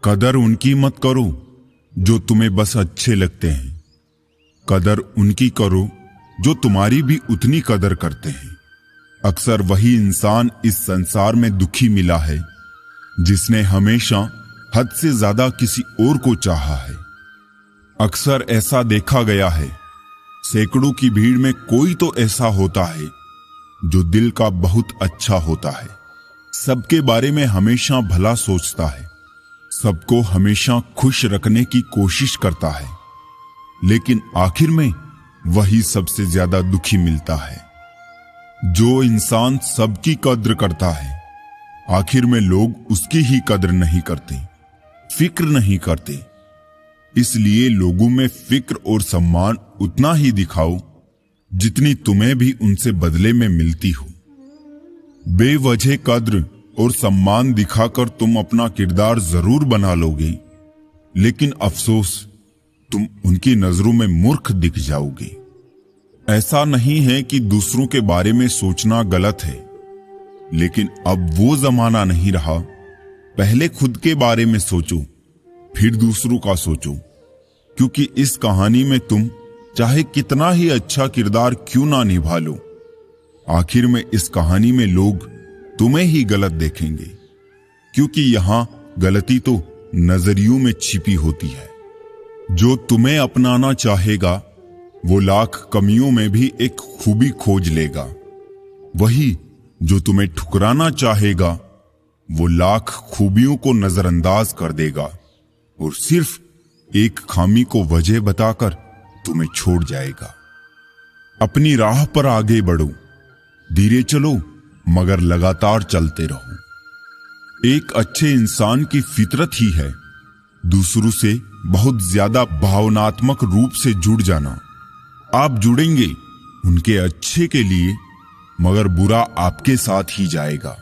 कदर उनकी मत करो जो तुम्हें बस अच्छे लगते हैं, कदर उनकी करो जो तुम्हारी भी उतनी कदर करते हैं। अक्सर वही इंसान इस संसार में दुखी मिला है जिसने हमेशा हद से ज्यादा किसी और को चाहा है। अक्सर ऐसा देखा गया है, सैकड़ों की भीड़ में कोई तो ऐसा होता है जो दिल का बहुत अच्छा होता है, सबके बारे में हमेशा भला सोचता है, सबको हमेशा खुश रखने की कोशिश करता है, लेकिन आखिर में वही सबसे ज्यादा दुखी मिलता है। जो इंसान सबकी कद्र करता है, आखिर में लोग उसकी ही कद्र नहीं करते, फिक्र नहीं करते। इसलिए लोगों में फिक्र और सम्मान उतना ही दिखाओ जितनी तुम्हें भी उनसे बदले में मिलती हो। बेवजह कद्र और सम्मान दिखाकर तुम अपना किरदार जरूर बना लोगे, लेकिन अफसोस तुम उनकी नजरों में मूर्ख दिख जाओगे। ऐसा नहीं है कि दूसरों के बारे में सोचना गलत है, लेकिन अब वो जमाना नहीं रहा। पहले खुद के बारे में सोचो, फिर दूसरों का सोचो, क्योंकि इस कहानी में तुम चाहे कितना ही अच्छा किरदार क्यों ना निभा लो, आखिर में इस कहानी में लोग तुम्हें ही गलत देखेंगे, क्योंकि यहां गलती तो नजरियों में छिपी होती है। जो तुम्हें अपनाना चाहेगा वो लाख कमियों में भी एक खूबी खोज लेगा, वही जो तुम्हें ठुकराना चाहेगा वो लाख खूबियों को नजरअंदाज कर देगा और सिर्फ एक खामी को वजह बताकर तुम्हें छोड़ जाएगा। अपनी राह पर आगे बढ़ो, धीरे चलो मगर लगातार चलते रहो। एक अच्छे इंसान की फितरत ही है दूसरों से बहुत ज्यादा भावनात्मक रूप से जुड़ जाना। आप जुड़ेंगे उनके अच्छे के लिए, मगर बुरा आपके साथ ही जाएगा।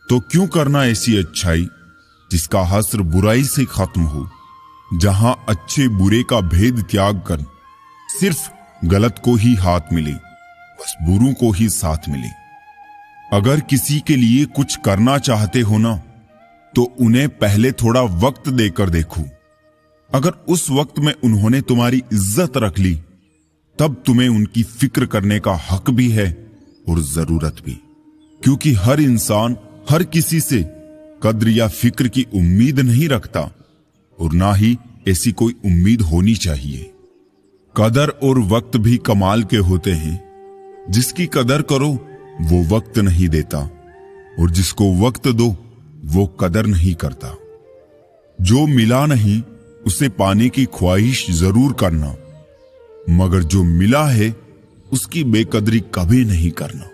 तो क्यों करना ऐसी अच्छाई जिसका हस्र बुराई से खत्म हो, जहां अच्छे बुरे का भेद त्याग कर सिर्फ गलत को ही हाथ मिले, बस बुरों को ही साथ मिले। अगर किसी के लिए कुछ करना चाहते हो ना, तो उन्हें पहले थोड़ा वक्त देकर देखो। अगर उस वक्त में उन्होंने तुम्हारी इज्जत रख ली, तब तुम्हें उनकी फिक्र करने का हक भी है और जरूरत भी, क्योंकि हर इंसान हर किसी से कद्र या फिक्र की उम्मीद नहीं रखता और ना ही ऐसी कोई उम्मीद होनी चाहिए। कदर और वक्त भी कमाल के होते हैं। जिसकी कदर करो वो वक्त नहीं देता, और जिसको वक्त दो वो कदर नहीं करता। जो मिला नहीं उसे पाने की ख्वाहिश जरूर करना, मगर जो मिला है उसकी बेकदरी कभी नहीं करना।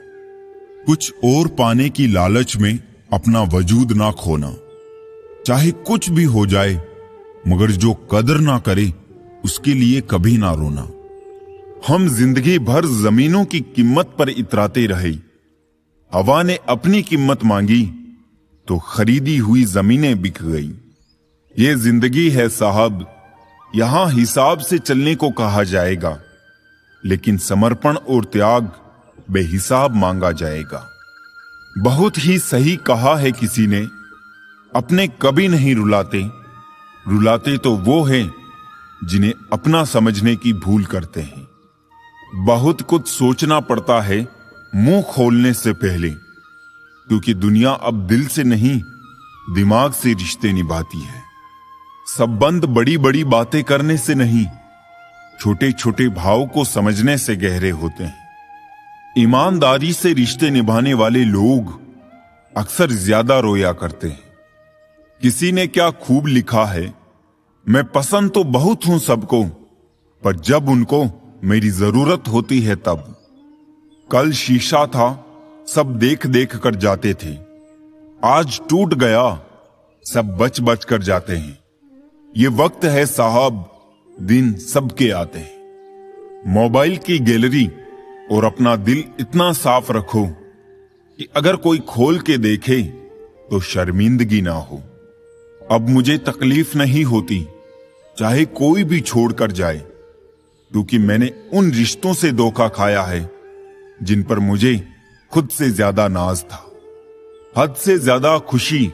कुछ और पाने की लालच में अपना वजूद ना खोना। चाहे कुछ भी हो जाए, मगर जो कदर ना करे उसके लिए कभी ना रोना। हम जिंदगी भर जमीनों की कीमत पर इतराते रहे। हवा ने अपनी कीमत मांगी तो खरीदी हुई जमीनें बिक गई। ये जिंदगी है साहब, यहां हिसाब से चलने को कहा जाएगा, लेकिन समर्पण और त्याग बेहिसाब मांगा जाएगा। बहुत ही सही कहा है किसी ने, अपने कभी नहीं रुलाते, रुलाते तो वो हैं जिन्हें अपना समझने की भूल करते हैं। बहुत कुछ सोचना पड़ता है मुंह खोलने से पहले, क्योंकि दुनिया अब दिल से नहीं दिमाग से रिश्ते निभाती है। संबंध बड़ी बड़ी बातें करने से नहीं, छोटे छोटे भाव को समझने से गहरे होते हैं। ईमानदारी से रिश्ते निभाने वाले लोग अक्सर ज्यादा रोया करते हैं। किसी ने क्या खूब लिखा है, मैं पसंद तो बहुत हूं सबको, पर जब उनको मेरी जरूरत होती है तब। कल शीशा था, सब देख देख कर जाते थे, आज टूट गया, सब बच बच कर जाते हैं। ये वक्त है साहब, दिन सबके आते हैं। मोबाइल की गैलरी और अपना दिल इतना साफ रखो कि अगर कोई खोल के देखे तो शर्मिंदगी ना हो। अब मुझे तकलीफ नहीं होती चाहे कोई भी छोड़कर जाए, क्योंकि मैंने उन रिश्तों से धोखा खाया है जिन पर मुझे खुद से ज्यादा नाज था। हद से ज्यादा खुशी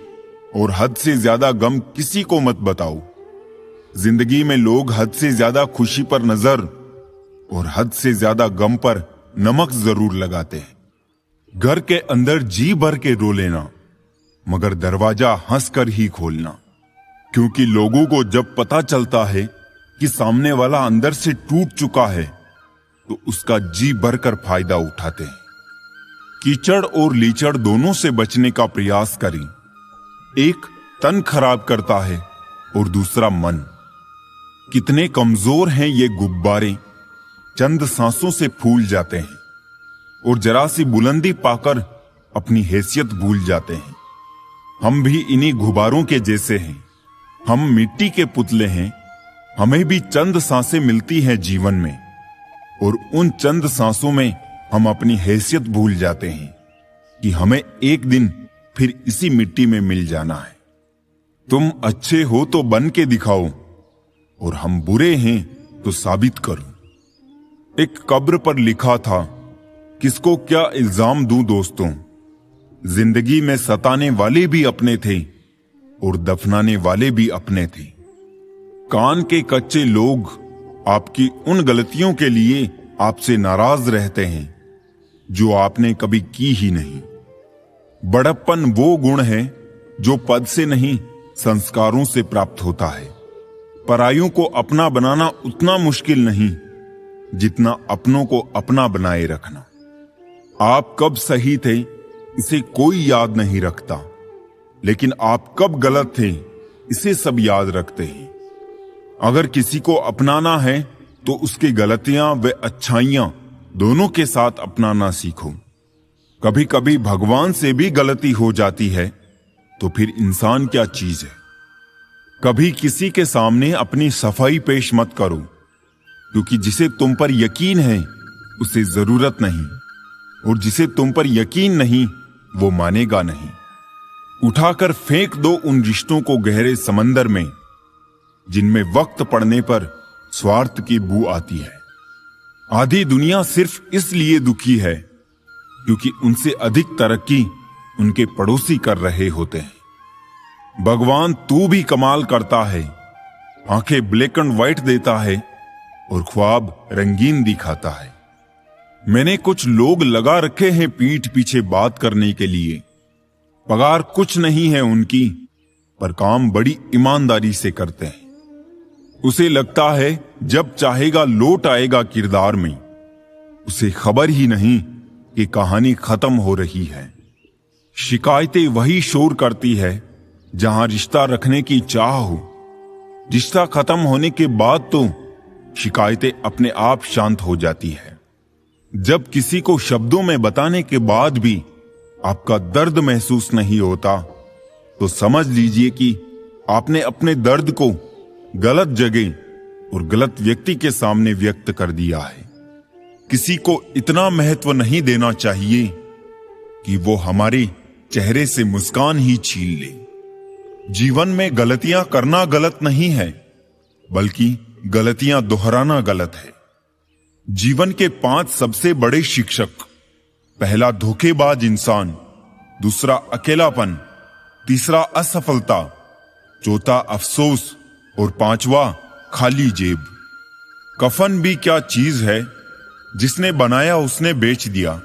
और हद से ज्यादा गम किसी को मत बताओ। जिंदगी में लोग हद से ज्यादा खुशी पर नजर और हद से ज्यादा गम पर नमक जरूर लगाते हैं। घर के अंदर जी भर के रो लेना, मगर दरवाजा हंसकर ही खोलना, क्योंकि लोगों को जब पता चलता है कि सामने वाला अंदर से टूट चुका है तो उसका जी भरकर फायदा उठाते हैं। कीचड़ और लीचड़ दोनों से बचने का प्रयास करें। एक तन खराब करता है और दूसरा मन। कितने कमजोर हैं ये गुब्बारे, चंद सांसों से फूल जाते हैं और जरा सी बुलंदी पाकर अपनी हैसियत भूल जाते हैं। हम भी इन्हीं गुब्बारों के जैसे हैं। हम मिट्टी के पुतले हैं। हमें भी चंद सांसें मिलती हैं जीवन में, और उन चंद सांसों में हम अपनी हैसियत भूल जाते हैं कि हमें एक दिन फिर इसी मिट्टी में मिल जाना है। तुम अच्छे हो तो बन के दिखाओ, और हम बुरे हैं तो साबित करो। एक कब्र पर लिखा था, किसको क्या इल्जाम दूं दोस्तों, जिंदगी में सताने वाले भी अपने थे और दफनाने वाले भी अपने थे। कान के कच्चे लोग आपकी उन गलतियों के लिए आपसे नाराज रहते हैं जो आपने कभी की ही नहीं। बड़प्पन वो गुण है जो पद से नहीं संस्कारों से प्राप्त होता है। परायों को अपना बनाना उतना मुश्किल नहीं जितना अपनों को अपना बनाए रखना। आप कब सही थे इसे कोई याद नहीं रखता, लेकिन आप कब गलत थे इसे सब याद रखते हैं। अगर किसी को अपनाना है तो उसकी गलतियां व अच्छाइयां दोनों के साथ अपनाना सीखो। कभी कभी भगवान से भी गलती हो जाती है तो फिर इंसान क्या चीज है। कभी किसी के सामने अपनी सफाई पेश मत करो, क्योंकि जिसे तुम पर यकीन है उसे जरूरत नहीं, और जिसे तुम पर यकीन नहीं वो मानेगा नहीं। उठाकर फेंक दो उन रिश्तों को गहरे समंदर में जिनमें वक्त पड़ने पर स्वार्थ की बू आती है। आधी दुनिया सिर्फ इसलिए दुखी है क्योंकि उनसे अधिक तरक्की उनके पड़ोसी कर रहे होते हैं। भगवान तू भी कमाल करता है, आंखें ब्लैक एंड व्हाइट देता है और ख्वाब रंगीन दिखाता है। मैंने कुछ लोग लगा रखे हैं पीठ पीछे बात करने के लिए। पगार कुछ नहीं है उनकी, पर काम बड़ी ईमानदारी से करते हैं। उसे लगता है जब चाहेगा लौट आएगा किरदार में। उसे खबर ही नहीं कि कहानी खत्म हो रही है। शिकायतें वही शोर करती है जहां रिश्ता रखने की चाह हो। रिश्ता खत्म होने के बाद तो शिकायतें अपने आप शांत हो जाती है। जब किसी को शब्दों में बताने के बाद भी आपका दर्द महसूस नहीं होता तो समझ लीजिए कि आपने अपने दर्द को गलत जगह और गलत व्यक्ति के सामने व्यक्त कर दिया है। किसी को इतना महत्व नहीं देना चाहिए कि वो हमारे चेहरे से मुस्कान ही छीन ले। जीवन में गलतियां करना गलत नहीं है, बल्कि गलतियां दोहराना गलत है। जीवन के 5 सबसे बड़े शिक्षक: पहला धोखेबाज इंसान, दूसरा अकेलापन, तीसरा असफलता, चौथा अफसोस और 5वां खाली जेब। कफन भी क्या चीज है, जिसने बनाया उसने बेच दिया,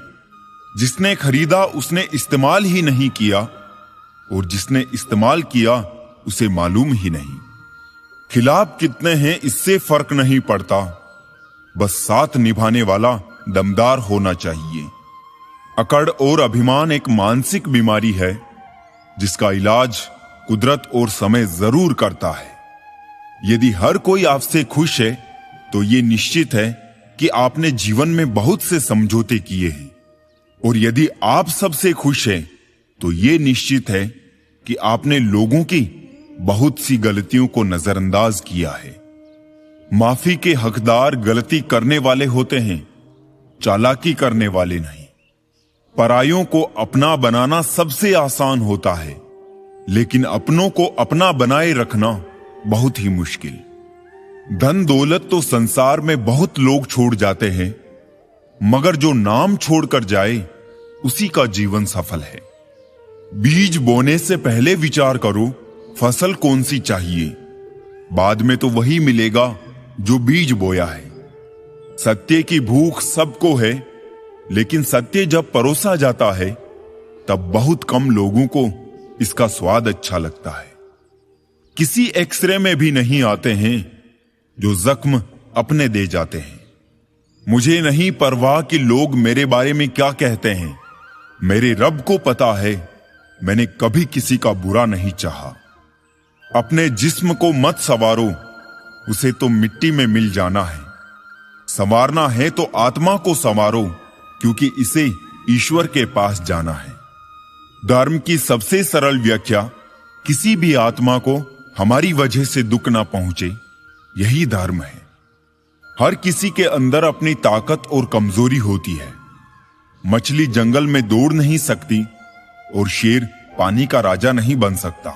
जिसने खरीदा उसने इस्तेमाल ही नहीं किया, और जिसने इस्तेमाल किया उसे मालूम ही नहीं। खिलाफ कितने हैं इससे फर्क नहीं पड़ता, बस साथ निभाने वाला दमदार होना चाहिए। अकड़ और अभिमान एक मानसिक बीमारी है जिसका इलाज कुदरत और समय जरूर करता है। यदि हर कोई आपसे खुश है तो ये निश्चित है कि आपने जीवन में बहुत से समझौते किए हैं, और यदि आप सबसे खुश हैं तो ये निश्चित है कि आपने लोगों की बहुत सी गलतियों को नजरअंदाज किया है। माफी के हकदार गलती करने वाले होते हैं, चालाकी करने वाले नहीं। परायों को अपना बनाना सबसे आसान होता है, लेकिन अपनों को अपना बनाए रखना बहुत ही मुश्किल। धन दौलत तो संसार में बहुत लोग छोड़ जाते हैं, मगर जो नाम छोड़कर जाए उसी का जीवन सफल है। बीज बोने से पहले विचार करो फसल कौन सी चाहिए, बाद में तो वही मिलेगा जो बीज बोया है। सत्य की भूख सबको है, लेकिन सत्य जब परोसा जाता है तब बहुत कम लोगों को इसका स्वाद अच्छा लगता है। किसी एक्सरे में भी नहीं आते हैं जो जख्म अपने दे जाते हैं। मुझे नहीं परवाह कि लोग मेरे बारे में क्या कहते हैं। मेरे रब को पता है, मैंने कभी किसी का बुरा नहीं चाहा। अपने जिस्म को मत संवारो, उसे तो मिट्टी में मिल जाना है। संवारना है तो आत्मा को संवारो, क्योंकि इसे ईश्वर के पास जाना है। धर्म की सबसे सरल व्याख्या, किसी भी आत्मा को हमारी वजह से दुख ना पहुंचे, यही धर्म है। हर किसी के अंदर अपनी ताकत और कमजोरी होती है। मछली जंगल में दौड़ नहीं सकती और शेर पानी का राजा नहीं बन सकता।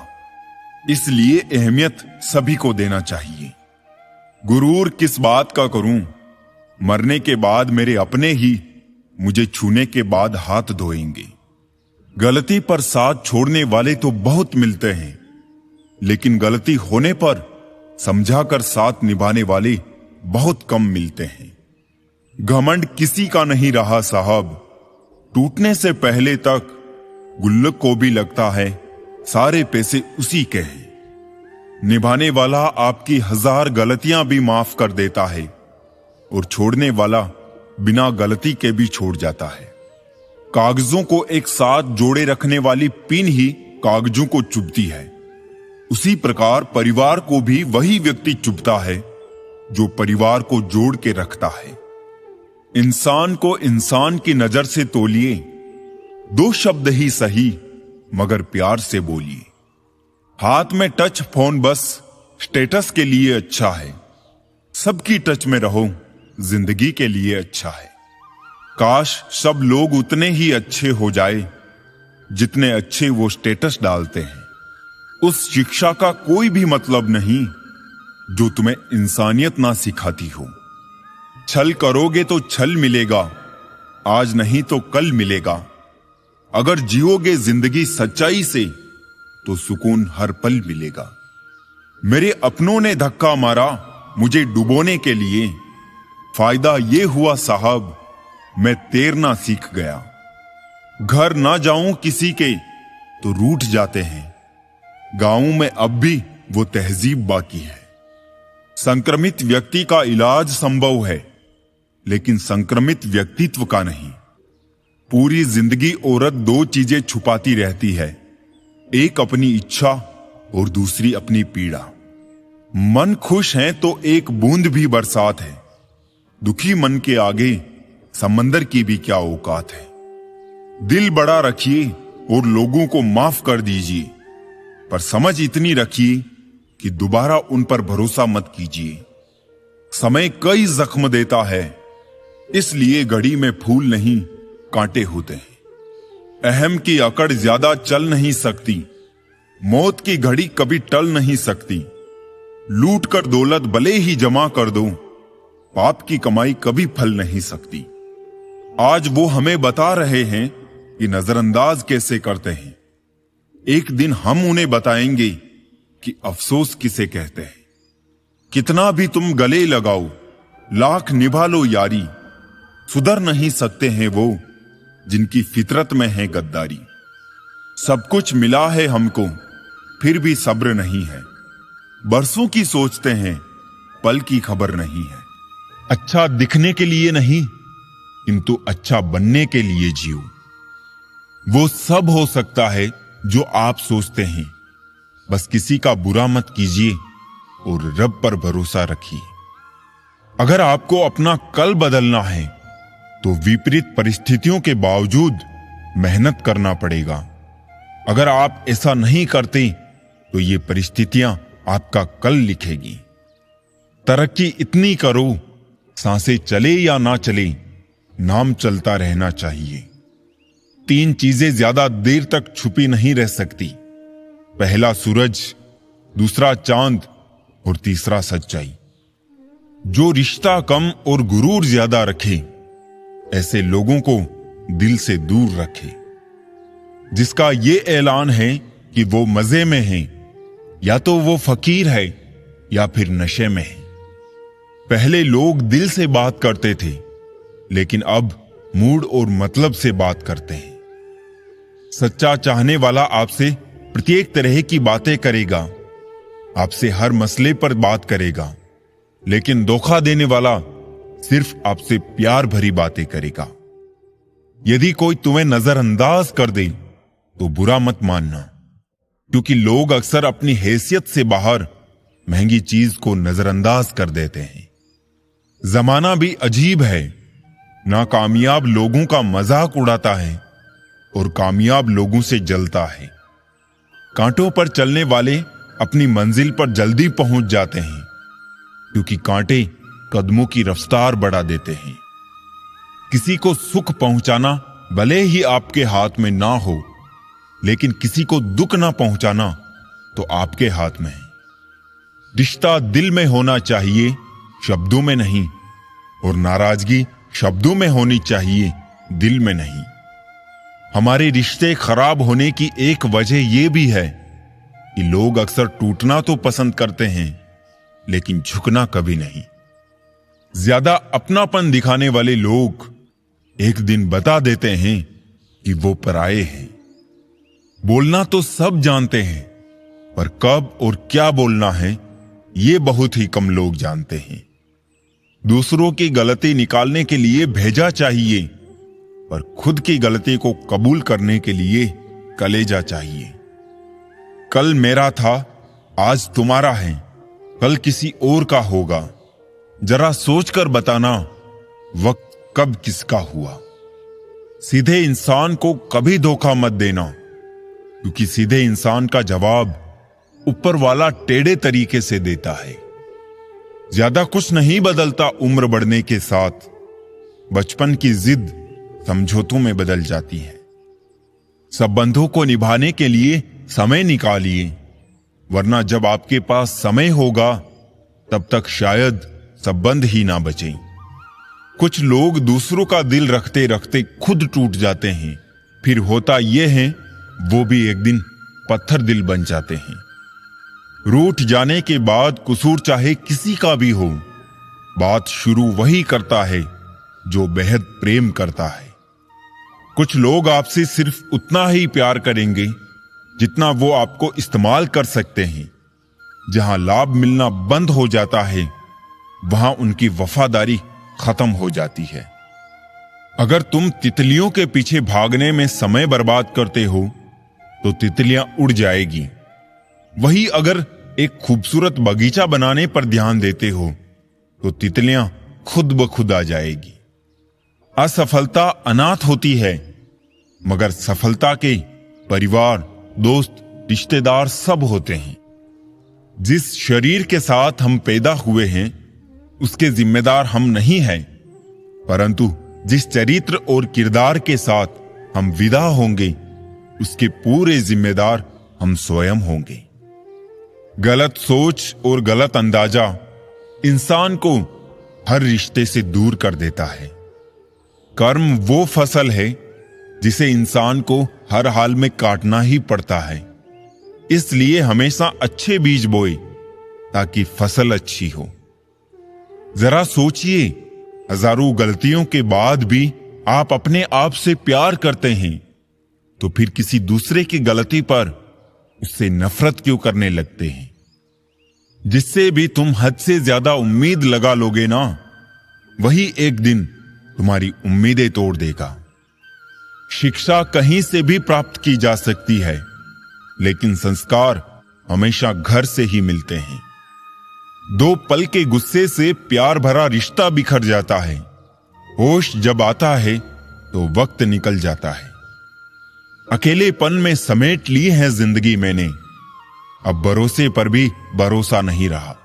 इसलिए अहमियत सभी को देना चाहिए। गुरूर किस बात का करूं, मरने के बाद मेरे अपने ही मुझे छूने के बाद हाथ धोएंगे। गलती पर साथ छोड़ने वाले तो बहुत मिलते हैं, लेकिन गलती होने पर समझाकर साथ निभाने वाले बहुत कम मिलते हैं। घमंड किसी का नहीं रहा साहब, टूटने से पहले तक गुल्लक को भी लगता है सारे पैसे उसी के हैं। निभाने वाला आपकी 1000 गलतियां भी माफ कर देता है और छोड़ने वाला बिना गलती के भी छोड़ जाता है। कागजों को एक साथ जोड़े रखने वाली पिन ही कागजों को चुभती है। उसी प्रकार परिवार को भी वही व्यक्ति चुभता है जो परिवार को जोड़ के रखता है। इंसान को इंसान की नजर से तोलिए, 2 शब्द ही सही मगर प्यार से बोलिए। हाथ में टच फोन बस स्टेटस के लिए अच्छा है, सबकी टच में रहो जिंदगी के लिए अच्छा है। काश सब लोग उतने ही अच्छे हो जाए जितने अच्छे वो स्टेटस डालते हैं। उस शिक्षा का कोई भी मतलब नहीं जो तुम्हें इंसानियत ना सिखाती हो। छल करोगे तो छल मिलेगा, आज नहीं तो कल मिलेगा। अगर जियोगे जिंदगी सच्चाई से तो सुकून हर पल मिलेगा। मेरे अपनों ने धक्का मारा मुझे डुबोने के लिए, फायदा ये हुआ साहब मैं तैरना सीख गया। घर ना जाऊं किसी के तो रूठ जाते हैं, गांव में अब भी वो तहजीब बाकी है। संक्रमित व्यक्ति का इलाज संभव है, लेकिन संक्रमित व्यक्तित्व का नहीं। पूरी जिंदगी औरत 2 चीजें छुपाती रहती है, एक अपनी इच्छा और दूसरी अपनी पीड़ा। मन खुश है तो एक बूंद भी बरसात है, दुखी मन के आगे समंदर की भी क्या औकात है। दिल बड़ा रखिए और लोगों को माफ कर दीजिए, पर समझ इतनी रखिए कि दोबारा उन पर भरोसा मत कीजिए। समय कई जख्म देता है, इसलिए घड़ी में फूल नहीं कांटे होते हैं। अहम की अकड़ ज्यादा चल नहीं सकती, मौत की घड़ी कभी टल नहीं सकती। लूट कर दौलत भले ही जमा कर दो, पाप की कमाई कभी फल नहीं सकती। आज वो हमें बता रहे हैं कि नजरअंदाज कैसे करते हैं, एक दिन हम उन्हें बताएंगे कि अफसोस किसे कहते हैं। कितना भी तुम गले लगाओ, लाख निभा लो यारी, सुधर नहीं सकते हैं वो जिनकी फितरत में है गद्दारी। सब कुछ मिला है हमको फिर भी सब्र नहीं है, बरसों की सोचते हैं पल की खबर नहीं है। अच्छा दिखने के लिए नहीं, किंतु अच्छा बनने के लिए जियो। वो सब हो सकता है जो आप सोचते हैं, बस किसी का बुरा मत कीजिए और रब पर भरोसा रखिए। अगर आपको अपना कल बदलना है तो विपरीत परिस्थितियों के बावजूद मेहनत करना पड़ेगा। अगर आप ऐसा नहीं करते तो ये परिस्थितियां आपका कल लिखेगी। तरक्की इतनी करो, सांसें चले या ना चले, नाम चलता रहना चाहिए। 3 चीजें ज्यादा देर तक छुपी नहीं रह सकती, पहला सूरज, दूसरा चांद और तीसरा सच्चाई। जो रिश्ता कम और गुरूर ज्यादा रखे, ऐसे लोगों को दिल से दूर रखे। जिसका ये ऐलान है कि वो मजे में है, या तो वो फकीर है या फिर नशे में है। पहले लोग दिल से बात करते थे, लेकिन अब मूड और मतलब से बात करते हैं। सच्चा चाहने वाला आपसे प्रत्येक तरह की बातें करेगा, आपसे हर मसले पर बात करेगा, लेकिन धोखा देने वाला सिर्फ आपसे प्यार भरी बातें करेगा। यदि कोई तुम्हें नजरअंदाज कर दे तो बुरा मत मानना, क्योंकि लोग अक्सर अपनी हैसियत से बाहर महंगी चीज को नजरअंदाज कर देते हैं। जमाना भी अजीब है, नाकामयाब लोगों का मजाक उड़ाता है और कामयाब लोगों से जलता है। कांटों पर चलने वाले अपनी मंजिल पर जल्दी पहुंच जाते हैं, क्योंकि कांटे कदमों की रफ्तार बढ़ा देते हैं। किसी को सुख पहुंचाना भले ही आपके हाथ में ना हो, लेकिन किसी को दुख ना पहुंचाना तो आपके हाथ में है। रिश्ता दिल में होना चाहिए, शब्दों में नहीं, और नाराजगी शब्दों में होनी चाहिए, दिल में नहीं। हमारे रिश्ते खराब होने की एक वजह यह भी है कि लोग अक्सर टूटना तो पसंद करते हैं, लेकिन झुकना कभी नहीं। ज्यादा अपनापन दिखाने वाले लोग एक दिन बता देते हैं कि वो पराये हैं। बोलना तो सब जानते हैं, पर कब और क्या बोलना है ये बहुत ही कम लोग जानते हैं। दूसरों की गलती निकालने के लिए भेजा चाहिए, पर खुद की गलती को कबूल करने के लिए कलेजा चाहिए। कल मेरा था, आज तुम्हारा है, कल किसी और का होगा। जरा सोचकर बताना वक्त कब किसका हुआ। सीधे इंसान को कभी धोखा मत देना, क्योंकि सीधे इंसान का जवाब ऊपर वाला टेढ़े तरीके से देता है। ज्यादा कुछ नहीं बदलता उम्र बढ़ने के साथ, बचपन की जिद समझौतों में बदल जाती है। संबंधों को निभाने के लिए समय निकालिए, वरना जब आपके पास समय होगा तब तक शायद संबंध ही ना बचे। कुछ लोग दूसरों का दिल रखते रखते खुद टूट जाते हैं, फिर होता यह है वो भी एक दिन पत्थर दिल बन जाते हैं। रूठ जाने के बाद कसूर चाहे किसी का भी हो, बात शुरू वही करता है जो बेहद प्रेम करता है। कुछ लोग आपसे सिर्फ उतना ही प्यार करेंगे जितना वो आपको इस्तेमाल कर सकते हैं। जहां लाभ मिलना बंद हो जाता है, वहां उनकी वफादारी खत्म हो जाती है। अगर तुम तितलियों के पीछे भागने में समय बर्बाद करते हो तो तितलियां उड़ जाएगी। वही अगर एक खूबसूरत बगीचा बनाने पर ध्यान देते हो तो तितलियां खुद ब खुद आ जाएगी। असफलता अनाथ होती है, मगर सफलता के परिवार, दोस्त, रिश्तेदार सब होते हैं। जिस शरीर के साथ हम पैदा हुए हैं उसके जिम्मेदार हम नहीं हैं, परंतु जिस चरित्र और किरदार के साथ हम विदा होंगे उसके पूरे जिम्मेदार हम स्वयं होंगे। गलत सोच और गलत अंदाजा इंसान को हर रिश्ते से दूर कर देता है। कर्म वो फसल है जिसे इंसान को हर हाल में काटना ही पड़ता है। इसलिए हमेशा अच्छे बीज बोए ताकि फसल अच्छी हो। जरा सोचिए, हजारों गलतियों के बाद भी आप अपने आप से प्यार करते हैं, तो फिर किसी दूसरे की गलती पर उससे नफरत क्यों करने लगते हैं? जिससे भी तुम हद से ज्यादा उम्मीद लगा लोगे ना, वही एक दिन तुम्हारी उम्मीदें तोड़ देगा। शिक्षा कहीं से भी प्राप्त की जा सकती है, लेकिन संस्कार हमेशा घर से ही मिलते हैं। दो पल के गुस्से से प्यार भरा रिश्ता बिखर जाता है। होश जब आता है तो वक्त निकल जाता है। अकेलेपन में समेट ली है जिंदगी मैंने, अब भरोसे पर भी भरोसा नहीं रहा।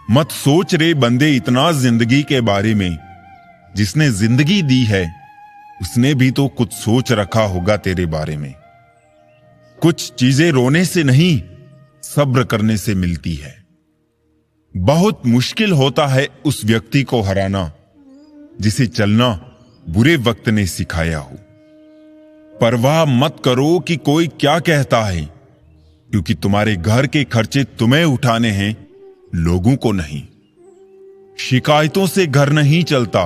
मत सोच रे बंदे इतना जिंदगी के बारे में, जिसने जिंदगी दी है उसने भी तो कुछ सोच रखा होगा तेरे बारे में। कुछ चीजें रोने से नहीं, सब्र करने से मिलती है। बहुत मुश्किल होता है उस व्यक्ति को हराना जिसे चलना बुरे वक्त ने सिखाया हो। परवाह मत करो कि कोई क्या कहता है, क्योंकि तुम्हारे घर के खर्चे तुम्हें उठाने हैं, लोगों को नहीं। शिकायतों से घर नहीं चलता,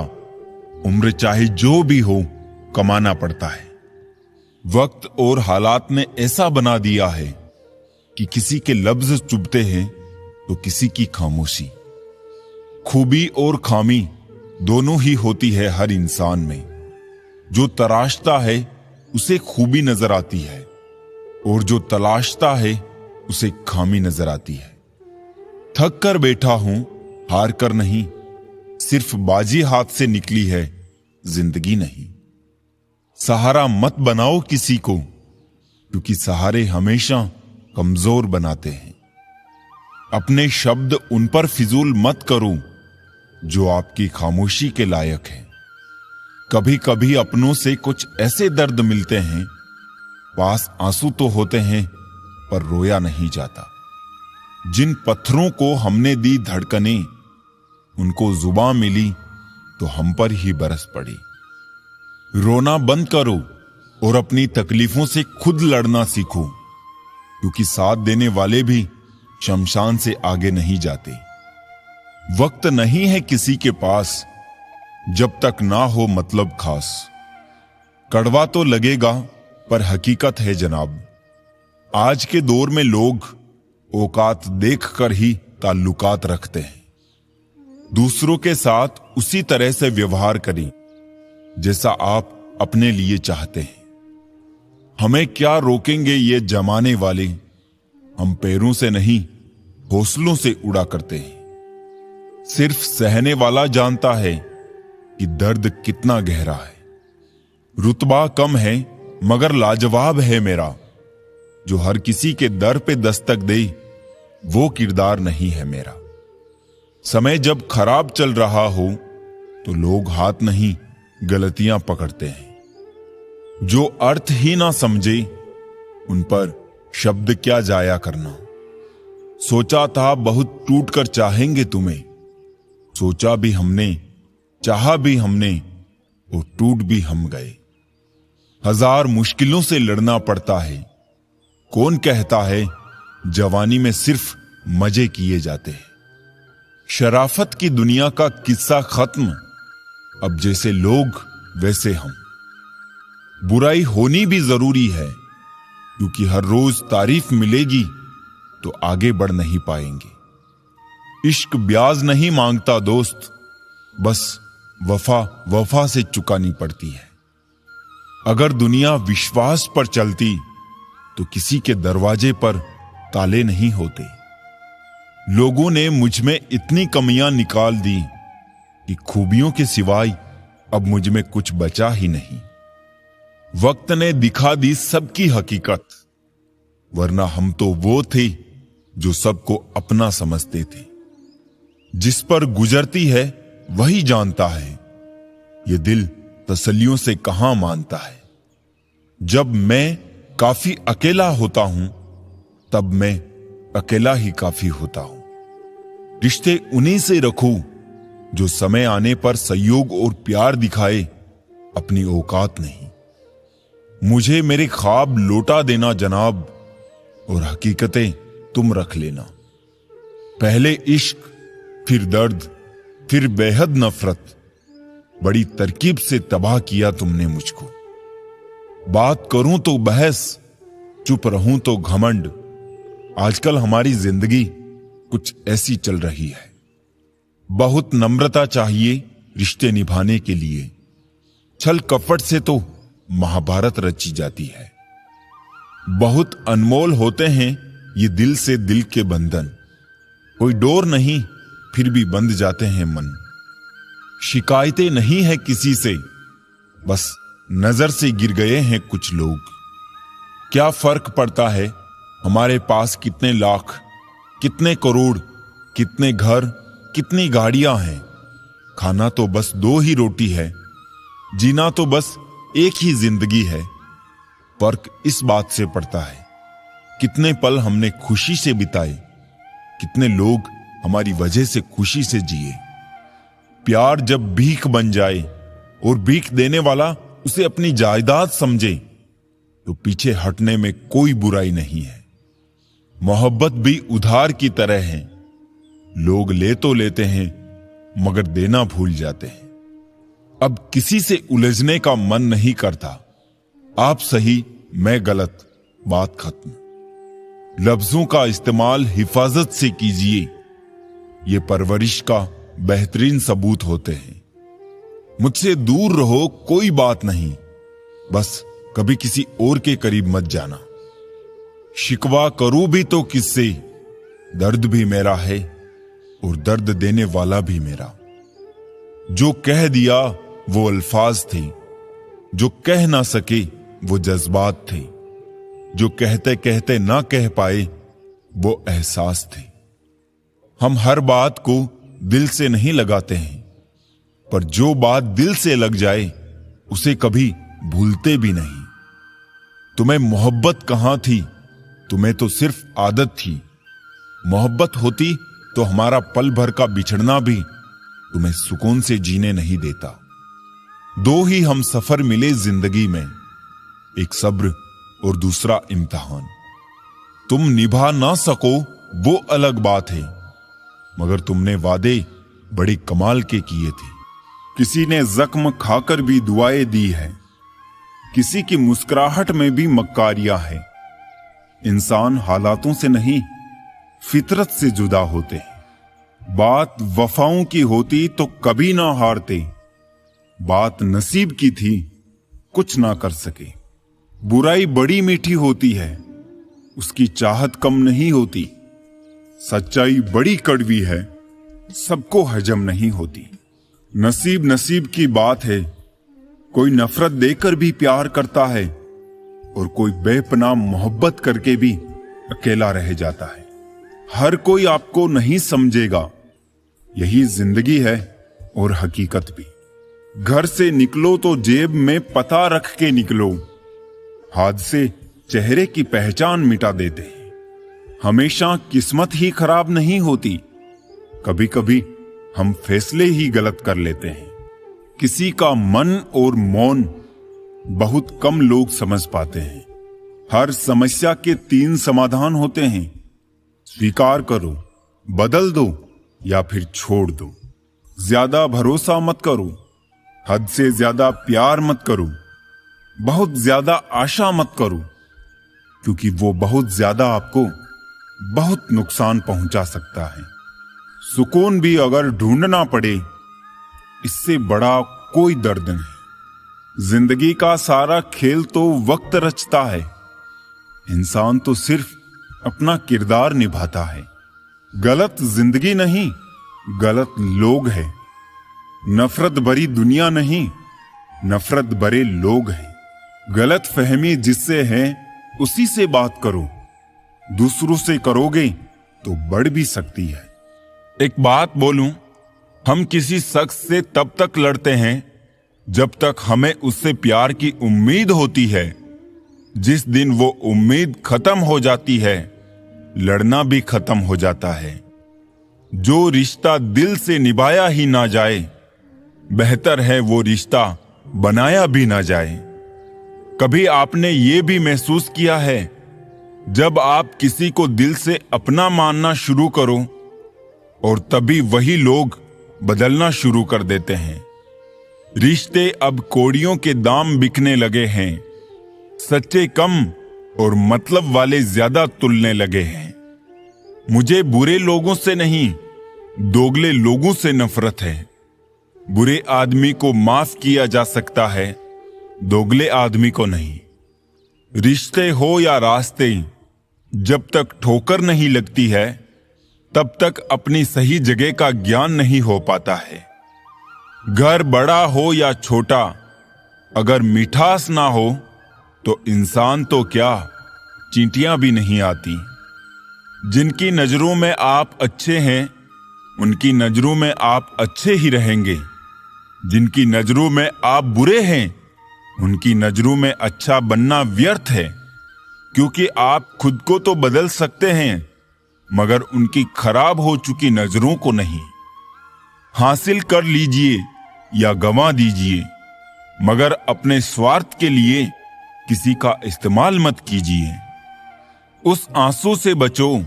उम्र चाहे जो भी हो कमाना पड़ता है। वक्त और हालात ने ऐसा बना दिया है कि किसी के लफ्ज चुभते हैं तो किसी की खामोशी। खूबी और खामी दोनों ही होती है हर इंसान में। जो तराशता है उसे खूबी नजर आती है, और जो तलाशता है उसे खामी नजर आती है। थक कर बैठा हूं, हार कर नहीं, सिर्फ बाजी हाथ से निकली है, जिंदगी नहीं। सहारा मत बनाओ किसी को, क्योंकि सहारे हमेशा कमजोर बनाते हैं। अपने शब्द उन पर फिजूल मत करो जो आपकी खामोशी के लायक है। कभी कभी अपनों से कुछ ऐसे दर्द मिलते हैं, पास आंसू तो होते हैं पर रोया नहीं जाता। जिन पत्थरों को हमने दी धड़कनें, उनको जुबान मिली तो हम पर ही बरस पड़ी। रोना बंद करो और अपनी तकलीफों से खुद लड़ना सीखो, क्योंकि साथ देने वाले भी शमशान से आगे नहीं जाते। वक्त नहीं है किसी के पास जब तक ना हो मतलब खास। कड़वा तो लगेगा पर हकीकत है जनाब। आज के दौर में लोग औकात देखकर ही ताल्लुकात रखते हैं। दूसरों के साथ उसी तरह से व्यवहार करें जैसा आप अपने लिए चाहते हैं। हमें क्या रोकेंगे ये जमाने वाले, हम पैरों से नहीं हौसलों से उड़ा करते हैं। सिर्फ सहने वाला जानता है कि दर्द कितना गहरा है। रुतबा कम है मगर लाजवाब है मेरा, जो हर किसी के दर पे दस्तक दे, वो किरदार नहीं है मेरा। समय जब खराब चल रहा हो तो लोग हाथ नहीं गलतियां पकड़ते हैं। जो अर्थ ही ना समझे उन पर शब्द क्या जाया करना। सोचा था बहुत टूट कर चाहेंगे तुम्हें, सोचा भी हमने, चाहा भी हमने, और टूट भी हम गए। हजार मुश्किलों से लड़ना पड़ता है। कौन कहता है जवानी में सिर्फ मजे किए जाते हैं। शराफत की दुनिया का किस्सा खत्म, अब जैसे लोग वैसे हम। बुराई होनी भी जरूरी है, क्योंकि हर रोज तारीफ मिलेगी तो आगे बढ़ नहीं पाएंगे। इश्क ब्याज नहीं मांगता दोस्त, बस वफा वफा से चुकानी पड़ती है। अगर दुनिया विश्वास पर चलती तो किसी के दरवाजे पर ताले नहीं होते। लोगों ने मुझ में इतनी कमियां निकाल दी कि खूबियों के सिवाय अब मुझ में कुछ बचा ही नहीं। वक्त ने दिखा दी सबकी हकीकत, वरना हम तो वो थे जो सबको अपना समझते थे। जिस पर गुजरती है वही जानता है, ये दिल तसल्लियों से कहां मानता है। जब मैं काफी अकेला होता हूं तब मैं अकेला ही काफी होता हूं। रिश्ते उन्हीं से रखो जो समय आने पर सहयोग और प्यार दिखाए, अपनी औकात नहीं। मुझे मेरे ख्वाब लौटा देना जनाब, और हकीकतें तुम रख लेना। पहले इश्क, फिर दर्द, फिर बेहद नफरत, बड़ी तरकीब से तबाह किया तुमने मुझको। बात करूं तो बहस, चुप रहूं तो घमंड। आजकल हमारी जिंदगी कुछ ऐसी चल रही है। बहुत नम्रता चाहिए रिश्ते निभाने के लिए। छल कपट से तो महाभारत रची जाती है। बहुत अनमोल होते हैं ये दिल से दिल के बंधन। कोई डोर नहीं फिर भी बंध जाते हैं मन। शिकायतें नहीं है किसी से, बस नजर से गिर गए हैं कुछ लोग। क्या फर्क पड़ता है हमारे पास कितने लाख, कितने करोड़, कितने घर, कितनी गाड़ियां हैं। खाना तो बस 2 ही रोटी है, जीना तो बस एक ही जिंदगी है। फर्क इस बात से पड़ता है कितने पल हमने खुशी से बिताए, कितने लोग हमारी वजह से खुशी से जिए। प्यार जब भीख बन जाए और भीख देने वाला उसे अपनी जायदाद समझे, तो पीछे हटने में कोई बुराई नहीं है। मोहब्बत भी उधार की तरह है। लोग ले तो लेते हैं मगर देना भूल जाते हैं। अब किसी से उलझने का मन नहीं करता। आप सही, मैं गलत, बात खत्म। लफ्जों का इस्तेमाल हिफाजत से कीजिए, ये परवरिश का बेहतरीन सबूत होते हैं। मुझसे दूर रहो, कोई बात नहीं, बस कभी किसी और के करीब मत जाना। शिकवा करूं भी तो किससे, दर्द भी मेरा है और दर्द देने वाला भी मेरा। जो कह दिया वो अल्फाज थे, जो कह ना सके वो जज्बात थे, जो कहते कहते ना कह पाए वो एहसास थे। हम हर बात को दिल से नहीं लगाते हैं, पर जो बात दिल से लग जाए उसे कभी भूलते भी नहीं। तुम्हें मोहब्बत कहां थी, तुम्हें तो सिर्फ आदत थी। मोहब्बत होती तो हमारा पल भर का बिछड़ना भी तुम्हें सुकून से जीने नहीं देता। दो ही हम सफर मिले जिंदगी में, एक सब्र और दूसरा इम्तिहान। तुम निभा ना सको वो अलग बात है, मगर तुमने वादे बड़े कमाल के किए थे। किसी ने जख्म खाकर भी दुआएं दी है, किसी की मुस्कुराहट में भी मक्कारियां है। इंसान हालातों से नहीं, फितरत से जुदा होते हैं। बात वफाओं की होती तो कभी ना हारते, बात नसीब की थी कुछ ना कर सके। बुराई बड़ी मीठी होती है, उसकी चाहत कम नहीं होती। सच्चाई बड़ी कड़वी है, सबको हजम नहीं होती। नसीब नसीब की बात है, कोई नफरत देकर भी प्यार करता है और कोई बेपनाह मोहब्बत करके भी अकेला रह जाता है। हर कोई आपको नहीं समझेगा, यही जिंदगी है और हकीकत भी। घर से निकलो तो जेब में पता रख के निकलो, हादसे चेहरे की पहचान मिटा देते हैं। हमेशा किस्मत ही खराब नहीं होती, कभी कभी हम फैसले ही गलत कर लेते हैं। किसी का मन और मौन बहुत कम लोग समझ पाते हैं। हर समस्या के 3 समाधान होते हैं, स्वीकार करो, बदल दो या फिर छोड़ दो। ज्यादा भरोसा मत करो, हद से ज्यादा प्यार मत करो, बहुत ज्यादा आशा मत करो, क्योंकि वो बहुत ज्यादा आपको बहुत नुकसान पहुंचा सकता है। सुकून भी अगर ढूंढना पड़े, इससे बड़ा कोई दर्द नहीं। जिंदगी का सारा खेल तो वक्त रचता है, इंसान तो सिर्फ अपना किरदार निभाता है। गलत जिंदगी नहीं, गलत लोग हैं। नफरत भरी दुनिया नहीं, नफरत भरे लोग हैं। गलत फहमी जिससे है उसी से बात करो, दूसरों से करोगे तो बढ़ भी सकती है। एक बात बोलूं, हम किसी शख्स से तब तक लड़ते हैं जब तक हमें उससे प्यार की उम्मीद होती है। जिस दिन वो उम्मीद खत्म हो जाती है, लड़ना भी खत्म हो जाता है। जो रिश्ता दिल से निभाया ही ना जाए, बेहतर है वो रिश्ता बनाया भी ना जाए। कभी आपने ये भी महसूस किया है, जब आप किसी को दिल से अपना मानना शुरू करो और तभी वही लोग बदलना शुरू कर देते हैं। रिश्ते अब कौड़ियों के दाम बिकने लगे हैं, सच्चे कम और मतलब वाले ज्यादा तुलने लगे हैं। मुझे बुरे लोगों से नहीं, दोगले लोगों से नफरत है। बुरे आदमी को माफ किया जा सकता है, दोगले आदमी को नहीं। रिश्ते हो या रास्ते, जब तक ठोकर नहीं लगती है, तब तक अपनी सही जगह का ज्ञान नहीं हो पाता है। घर बड़ा हो या छोटा, अगर मिठास ना हो तो इंसान तो क्या, चींटियां भी नहीं आती। जिनकी नजरों में आप अच्छे हैं, उनकी नजरों में आप अच्छे ही रहेंगे। जिनकी नजरों में आप बुरे हैं, उनकी नजरों में अच्छा बनना व्यर्थ है, क्योंकि आप खुद को तो बदल सकते हैं, मगर उनकी खराब हो चुकी नजरों को नहीं। हासिल कर लीजिए या गंवा दीजिए, मगर अपने स्वार्थ के लिए किसी का इस्तेमाल मत कीजिए। उस आंसू से बचो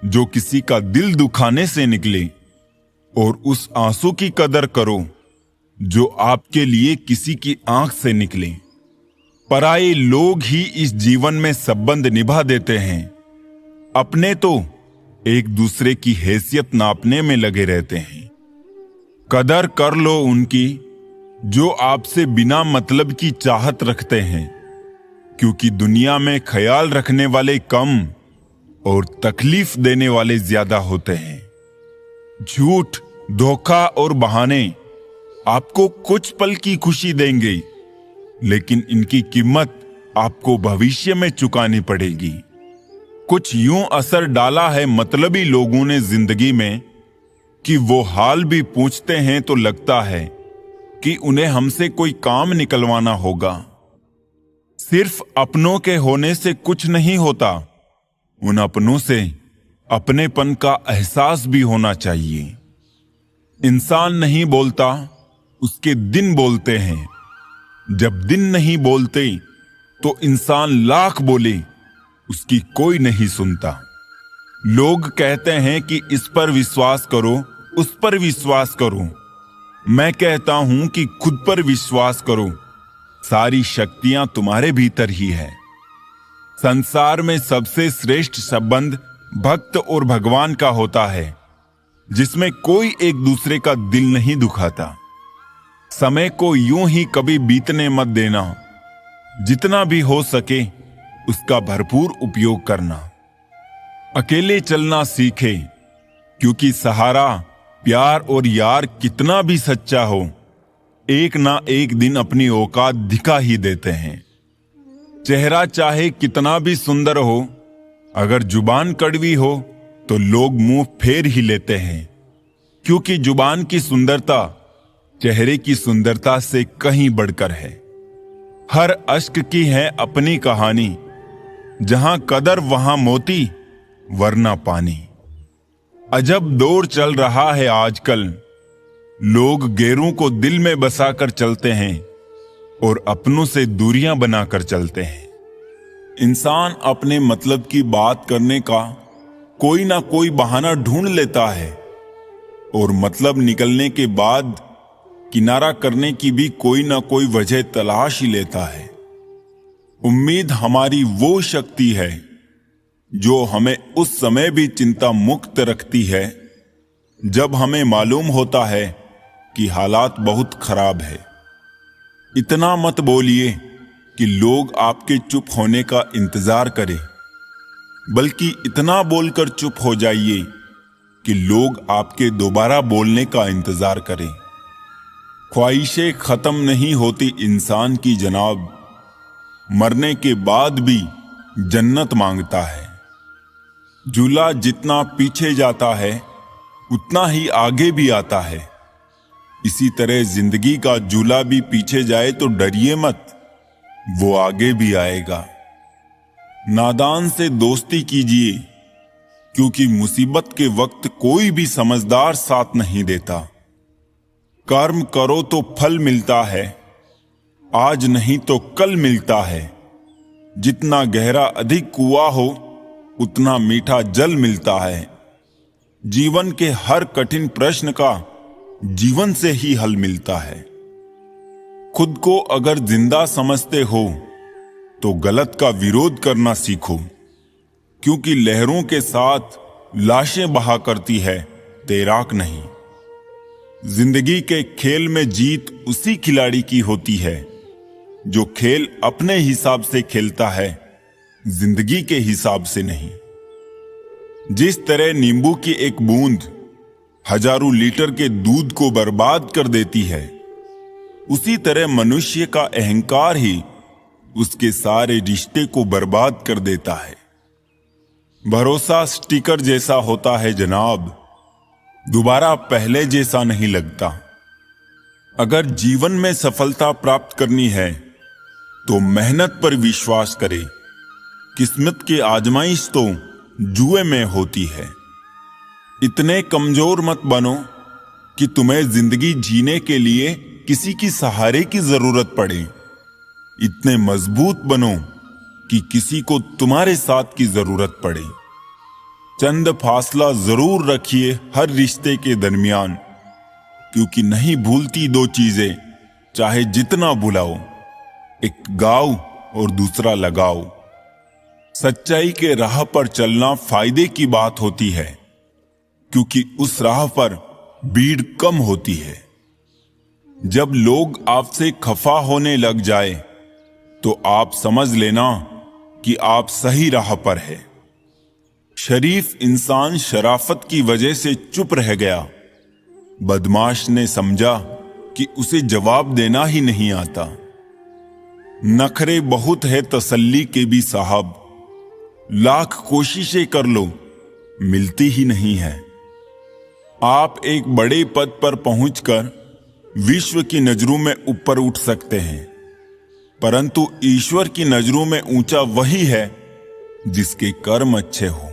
जो किसी का दिल दुखाने से निकले, और उस आंसू की कदर करो जो आपके लिए किसी की आंख से निकले। पराये लोग ही इस जीवन में संबंध निभा देते हैं, अपने तो एक दूसरे की हैसियत नापने में लगे रहते हैं। कदर कर लो उनकी जो आपसे बिना मतलब की चाहत रखते हैं, क्योंकि दुनिया में ख्याल रखने वाले कम और तकलीफ देने वाले ज्यादा होते हैं। झूठ, धोखा और बहाने आपको कुछ पल की खुशी देंगे, लेकिन इनकी कीमत आपको भविष्य में चुकानी पड़ेगी। कुछ यूं असर डाला है मतलबी लोगों ने जिंदगी में कि वो हाल भी पूछते हैं तो लगता है कि उन्हें हमसे कोई काम निकलवाना होगा। सिर्फ अपनों के होने से कुछ नहीं होता, उन अपनों से अपनेपन का एहसास भी होना चाहिए। इंसान नहीं बोलता, उसके दिन बोलते हैं। जब दिन नहीं बोलते तो इंसान लाख बोले, उसकी कोई नहीं सुनता। लोग कहते हैं कि इस पर विश्वास करो, उस पर विश्वास करो। मैं कहता हूं कि खुद पर विश्वास करो, सारी शक्तियां तुम्हारे भीतर ही है। संसार में सबसे श्रेष्ठ संबंध भक्त और भगवान का होता है, जिसमें कोई एक दूसरे का दिल नहीं दुखाता। समय को यूं ही कभी बीतने मत देना, जितना भी हो सके उसका भरपूर उपयोग करना। अकेले चलना सीखे, क्योंकि सहारा, प्यार और यार कितना भी सच्चा हो, एक ना एक दिन अपनी औकात दिखा ही देते हैं। चेहरा चाहे कितना भी सुंदर हो, अगर जुबान कड़वी हो तो लोग मुंह फेर ही लेते हैं, क्योंकि जुबान की सुंदरता चेहरे की सुंदरता से कहीं बढ़कर है। हर अश्क की है अपनी कहानी, जहां कदर वहां मोती वरना पानी। अजब दौर चल रहा है आजकल, लोग गैरों को दिल में बसाकर चलते हैं और अपनों से दूरियां बनाकर चलते हैं। इंसान अपने मतलब की बात करने का कोई ना कोई बहाना ढूंढ लेता है, और मतलब निकलने के बाद किनारा करने की भी कोई ना कोई वजह तलाश ही लेता है। उम्मीद हमारी वो शक्ति है जो हमें उस समय भी चिंता मुक्त रखती है जब हमें मालूम होता है कि हालात बहुत खराब है। इतना मत बोलिए कि लोग आपके चुप होने का इंतजार करें, बल्कि इतना बोलकर चुप हो जाइए कि लोग आपके दोबारा बोलने का इंतजार करें। ख्वाहिशें खत्म नहीं होती इंसान की जनाब, मरने के बाद भी जन्नत मांगता है। झूला जितना पीछे जाता है उतना ही आगे भी आता है। इसी तरह जिंदगी का झूला भी पीछे जाए तो डरिए मत, वो आगे भी आएगा। नादान से दोस्ती कीजिए, क्योंकि मुसीबत के वक्त कोई भी समझदार साथ नहीं देता। कर्म करो तो फल मिलता है, आज नहीं तो कल मिलता है। जितना गहरा अधिक कुआं हो उतना मीठा जल मिलता है। जीवन के हर कठिन प्रश्न का जीवन से ही हल मिलता है। खुद को अगर जिंदा समझते हो तो गलत का विरोध करना सीखो, क्योंकि लहरों के साथ लाशें बहा करती है, तैराक नहीं। जिंदगी के खेल में जीत उसी खिलाड़ी की होती है जो खेल अपने हिसाब से खेलता है, जिंदगी के हिसाब से नहीं। जिस तरह नींबू की एक बूंद हजारों लीटर के दूध को बर्बाद कर देती है, उसी तरह मनुष्य का अहंकार ही उसके सारे रिश्ते को बर्बाद कर देता है। भरोसा स्टिकर जैसा होता है जनाब, दोबारा पहले जैसा नहीं लगता। अगर जीवन में सफलता प्राप्त करनी है तो मेहनत पर विश्वास करें। किस्मत की आजमाइश तो जुए में होती है। इतने कमजोर मत बनो कि तुम्हें जिंदगी जीने के लिए किसी की सहारे की जरूरत पड़े। इतने मजबूत बनो कि किसी को तुम्हारे साथ की जरूरत पड़े। चंद फासला जरूर रखिए हर रिश्ते के दरमियान, क्योंकि नहीं भूलती दो चीजें चाहे जितना बुलाओ, एक गाओ और दूसरा लगाओ। सच्चाई के राह पर चलना फायदे की बात होती है, क्योंकि उस राह पर भीड़ कम होती है। जब लोग आपसे खफा होने लग जाए तो आप समझ लेना कि आप सही राह पर है। शरीफ इंसान शराफत की वजह से चुप रह गया। बदमाश ने समझा कि उसे जवाब देना ही नहीं आता। नखरे बहुत है तसल्ली के भी साहब, लाख कोशिशें कर लो मिलती ही नहीं है। आप एक बड़े पद पर पहुंचकर विश्व की नजरों में ऊपर उठ सकते हैं, परंतु ईश्वर की नजरों में ऊंचा वही है जिसके कर्म अच्छे हो।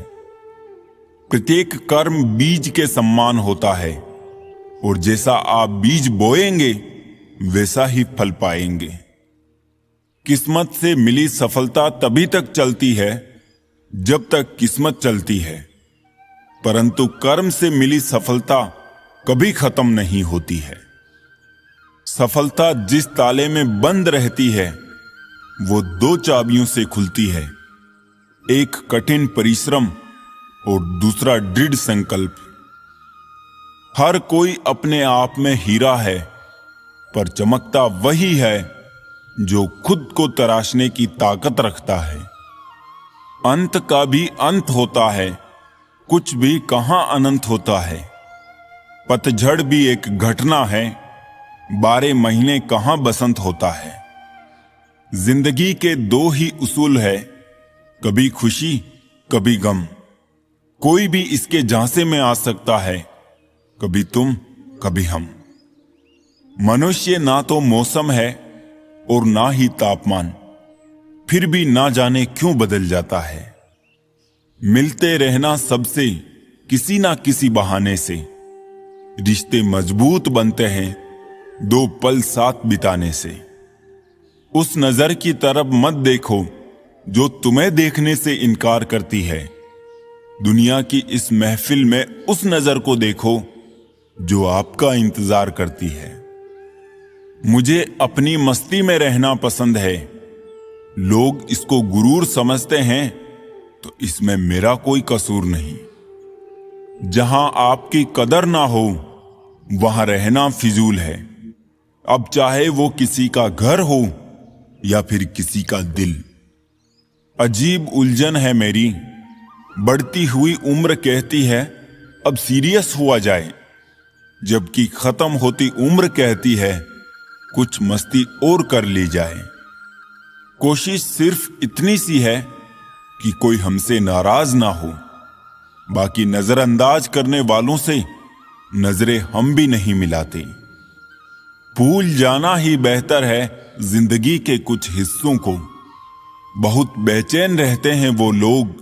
प्रत्येक कर्म बीज के समान होता है, और जैसा आप बीज बोएंगे वैसा ही फल पाएंगे। किस्मत से मिली सफलता तभी तक चलती है जब तक किस्मत चलती है, परंतु कर्म से मिली सफलता कभी खत्म नहीं होती है। सफलता जिस ताले में बंद रहती है वो दो चाबियों से खुलती है, एक कठिन परिश्रम और दूसरा दृढ़ संकल्प। हर कोई अपने आप में हीरा है, पर चमकता वही है जो खुद को तराशने की ताकत रखता है। अंत का भी अंत होता है, कुछ भी कहां अनंत होता है। पतझड़ भी एक घटना है, 12 महीने कहां बसंत होता है। जिंदगी के दो ही उसूल है, कभी खुशी कभी गम। कोई भी इसके झांसे में आ सकता है, कभी तुम कभी हम। मनुष्य ना तो मौसम है और ना ही तापमान, फिर भी ना जाने क्यों बदल जाता है। मिलते रहना सबसे किसी ना किसी बहाने से। रिश्ते मजबूत बनते हैं दो पल साथ बिताने से। उस नजर की तरफ मत देखो जो तुम्हें देखने से इनकार करती है। दुनिया की इस महफिल में उस नजर को देखो जो आपका इंतजार करती है। मुझे अपनी मस्ती में रहना पसंद है। लोग इसको गुरूर समझते हैं तो इसमें मेरा कोई कसूर नहीं। जहां आपकी कदर ना हो वहां रहना फिजूल है। अब चाहे वो किसी का घर हो या फिर किसी का दिल। अजीब उलझन है मेरी, बढ़ती हुई उम्र कहती है अब सीरियस हुआ जाए, जबकि खत्म होती उम्र कहती है कुछ मस्ती और कर ली जाए। कोशिश सिर्फ इतनी सी है कि कोई हमसे नाराज ना हो, बाकी नजरअंदाज करने वालों से नजरें हम भी नहीं मिलाते। भूल जाना ही बेहतर है जिंदगी के कुछ हिस्सों को। बहुत बेचैन रहते हैं वो लोग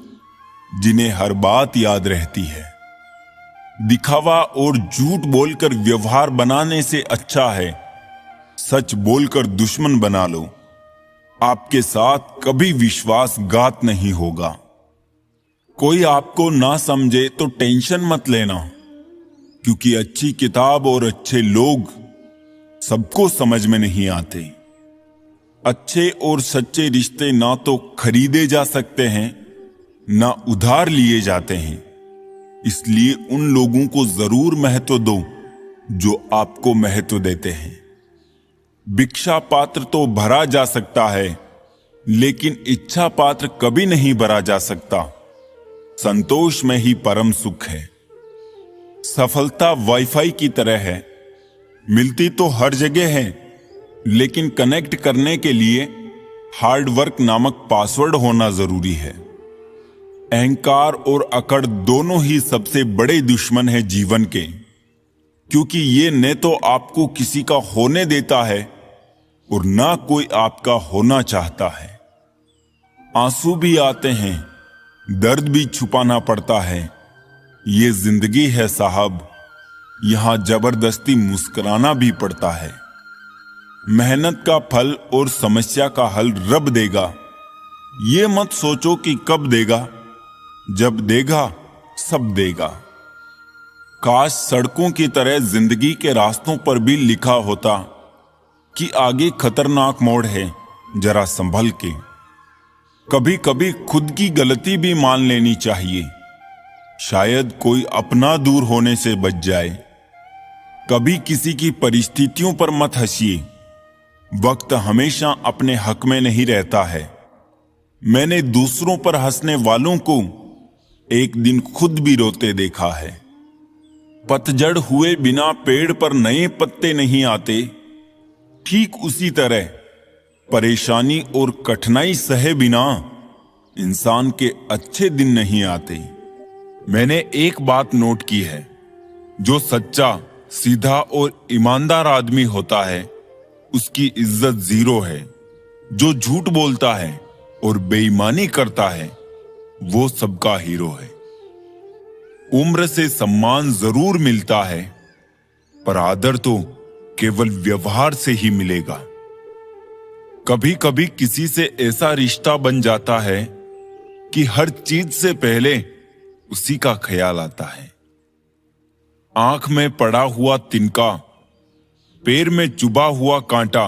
जिन्हें हर बात याद रहती है। दिखावा और झूठ बोलकर व्यवहार बनाने से अच्छा है सच बोलकर दुश्मन बना लो। आपके साथ कभी विश्वासघात नहीं होगा। कोई आपको ना समझे तो टेंशन मत लेना, क्योंकि अच्छी किताब और अच्छे लोग सबको समझ में नहीं आते। अच्छे और सच्चे रिश्ते ना तो खरीदे जा सकते हैं ना उधार लिए जाते हैं। इसलिए उन लोगों को जरूर महत्व दो जो आपको महत्व देते हैं। भिक्षा पात्र तो भरा जा सकता है, लेकिन इच्छा पात्र कभी नहीं भरा जा सकता। संतोष में ही परम सुख है। सफलता वाईफाई की तरह है, मिलती तो हर जगह है, लेकिन कनेक्ट करने के लिए हार्ड वर्क नामक पासवर्ड होना जरूरी है। अहंकार और अकड़ दोनों ही सबसे बड़े दुश्मन हैं जीवन के, क्योंकि ये न तो आपको किसी का होने देता है और ना कोई आपका होना चाहता है। आंसू भी आते हैं, दर्द भी छुपाना पड़ता है। ये जिंदगी है साहब, यहां जबरदस्ती मुस्कुराना भी पड़ता है। मेहनत का फल और समस्या का हल रब देगा। ये मत सोचो कि कब देगा, जब देगा सब देगा। काश सड़कों की तरह जिंदगी के रास्तों पर भी लिखा होता कि आगे खतरनाक मोड़ है, जरा संभल के। कभी कभी खुद की गलती भी मान लेनी चाहिए, शायद कोई अपना दूर होने से बच जाए। कभी किसी की परिस्थितियों पर मत हंसिए, वक्त हमेशा अपने हक में नहीं रहता है। मैंने दूसरों पर हंसने वालों को एक दिन खुद भी रोते देखा है। पतझड़ हुए बिना पेड़ पर नए पत्ते नहीं आते, ठीक उसी तरह परेशानी और कठिनाई सहे बिना इंसान के अच्छे दिन नहीं आते। मैंने एक बात नोट की है, जो सच्चा, सीधा और ईमानदार आदमी होता है उसकी इज्जत जीरो है। जो झूठ बोलता है और बेईमानी करता है वो सबका हीरो है। उम्र से सम्मान जरूर मिलता है, पर आदर तो केवल व्यवहार से ही मिलेगा। कभी कभी किसी से ऐसा रिश्ता बन जाता है कि हर चीज से पहले उसी का ख्याल आता है। आंख में पड़ा हुआ तिनका, पैर में चुभा हुआ कांटा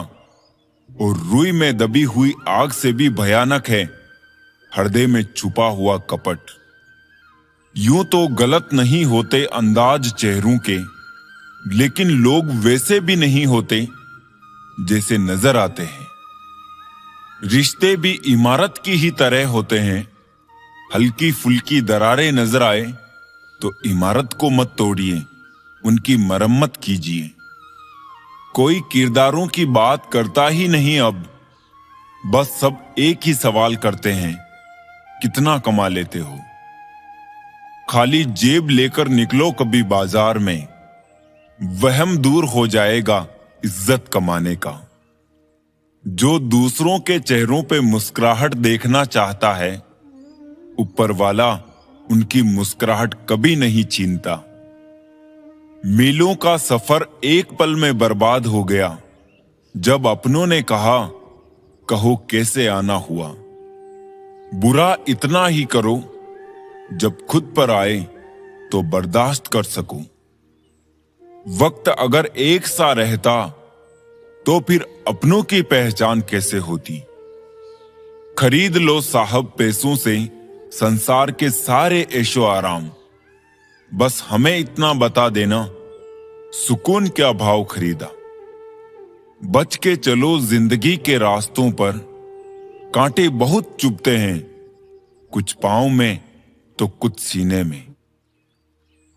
और रुई में दबी हुई आग से भी भयानक है हृदय में छुपा हुआ कपट। यूं तो गलत नहीं होते अंदाज चेहरों के, लेकिन लोग वैसे भी नहीं होते जैसे नजर आते हैं। रिश्ते भी इमारत की ही तरह होते हैं, हल्की फुल्की दरारें नजर आए तो इमारत को मत तोड़िए, उनकी मरम्मत कीजिए। कोई किरदारों की बात करता ही नहीं अब, बस सब एक ही सवाल करते हैं, कितना कमा लेते हो। खाली जेब लेकर निकलो कभी बाजार में, वहम दूर हो जाएगा इज्जत कमाने का। जो दूसरों के चेहरों पे मुस्कुराहट देखना चाहता है, ऊपर वाला उनकी मुस्कुराहट कभी नहीं छीनता। मीलों का सफर एक पल में बर्बाद हो गया जब अपनों ने कहा, कहो कैसे आना हुआ। बुरा इतना ही करो जब खुद पर आए तो बर्दाश्त कर सको। वक्त अगर एक सा रहता तो फिर अपनों की पहचान कैसे होती। खरीद लो साहब पैसों से संसार के सारे ऐशो आराम, बस हमें इतना बता देना सुकून क्या भाव खरीदा। बच के चलो जिंदगी के रास्तों पर, कांटे बहुत चुभते हैं, कुछ पांव में तो कुछ सीने में।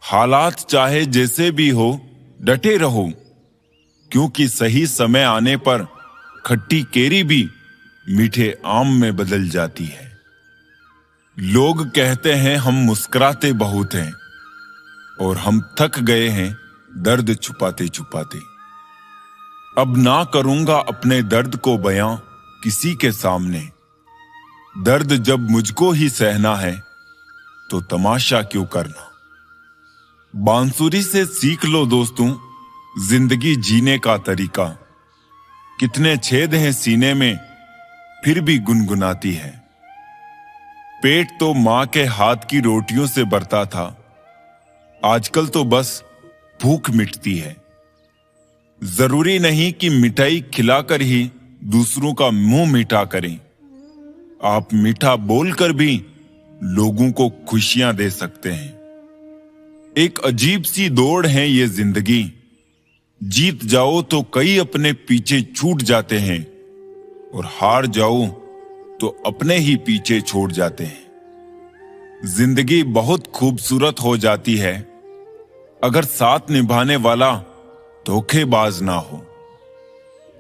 हालात चाहे जैसे भी हो डटे रहो, क्योंकि सही समय आने पर खट्टी केरी भी मीठे आम में बदल जाती है। लोग कहते हैं हम मुस्कुराते बहुत हैं, और हम थक गए हैं दर्द छुपाते छुपाते। अब ना करूंगा अपने दर्द को बयां किसी के सामने। दर्द जब मुझको ही सहना है तो तमाशा क्यों करना। बांसुरी से सीख लो दोस्तों जिंदगी जीने का तरीका। कितने छेद हैं सीने में फिर भी गुनगुनाती है। पेट तो मां के हाथ की रोटियों से भरता था, आजकल तो बस भूख मिटती है। जरूरी नहीं कि मिठाई खिलाकर ही दूसरों का मुंह मीठा करें। आप मीठा बोलकर भी लोगों को खुशियां दे सकते हैं। एक अजीब सी दौड़ है ये जिंदगी, जीत जाओ तो कई अपने पीछे छूट जाते हैं, और हार जाओ तो अपने ही पीछे छोड़ जाते हैं। जिंदगी बहुत खूबसूरत हो जाती है अगर साथ निभाने वाला धोखेबाज ना हो।